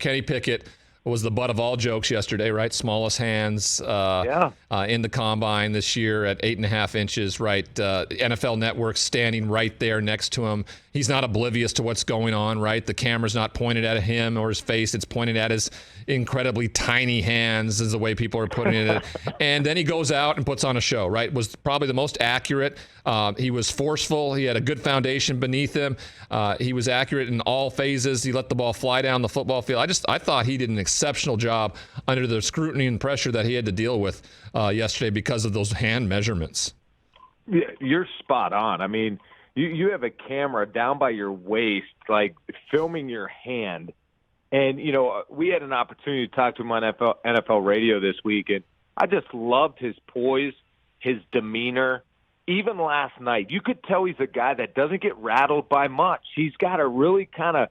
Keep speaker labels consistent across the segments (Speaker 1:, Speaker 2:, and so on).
Speaker 1: Kenny Pickett was the butt of all jokes yesterday, right? Smallest hands in the combine this year at 8.5 inches, right? NFL Network standing right there next to him. He's not oblivious to what's going on, right? The camera's not pointed at him or his face. It's pointed at his incredibly tiny hands is the way people are putting it. And then he goes out and puts on a show, right? Was probably the most accurate. He was forceful. He had a good foundation beneath him. He was accurate in all phases. He let the ball fly down the football field. I thought he did an exceptional job under the scrutiny and pressure that he had to deal with yesterday because of those hand measurements.
Speaker 2: Yeah, you're spot on. I mean, you have a camera down by your waist, like filming your hand. And, we had an opportunity to talk to him on NFL radio this week, and I just loved his poise, his demeanor. Even last night, you could tell he's a guy that doesn't get rattled by much. He's got a really kind of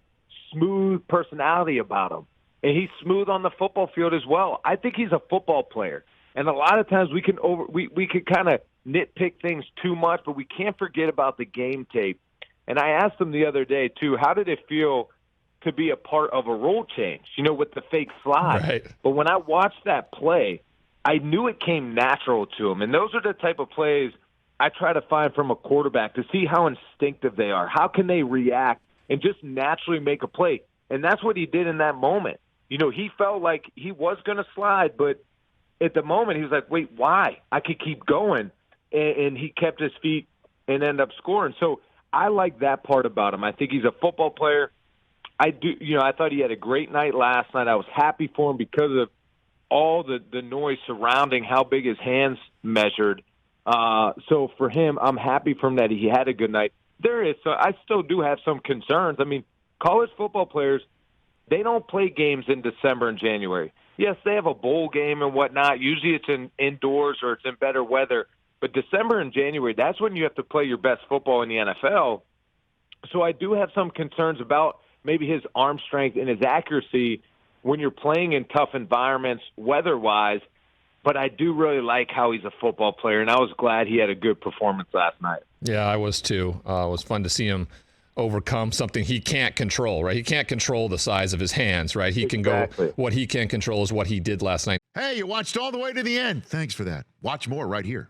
Speaker 2: smooth personality about him, and he's smooth on the football field as well. I think he's a football player, and a lot of times we can kind of nitpick things too much, but we can't forget about the game tape. And I asked him the other day, too, how did it feel to be a part of a rule change, with the fake slide?
Speaker 1: Right.
Speaker 2: But when I watched that play, I knew it came natural to him. And those are the type of plays I try to find from a quarterback to see how instinctive they are. How can they react and just naturally make a play? And that's what he did in that moment. He felt like he was going to slide, but at the moment he was like, wait, why? I could keep going. And he kept his feet and ended up scoring. So I like that part about him. I think he's a football player. I thought he had a great night last night. I was happy for him because of all the noise surrounding how big his hands measured. So for him, I'm happy for him that he had a good night. I still do have some concerns. I mean, college football players, they don't play games in December and January. Yes, they have a bowl game and whatnot. Usually it's indoors or it's in better weather. But December and January, that's when you have to play your best football in the NFL. So I do have some concerns about maybe his arm strength and his accuracy when you're playing in tough environments weather-wise. But I do really like how he's a football player, and I was glad he had a good performance last night.
Speaker 1: Yeah, I was too. It was fun to see him overcome something he can't control, right? He can't control the size of his hands, right? He can go, what he can control is what he did last night.
Speaker 3: Hey, you watched all the way to the end. Thanks for that. Watch more right here.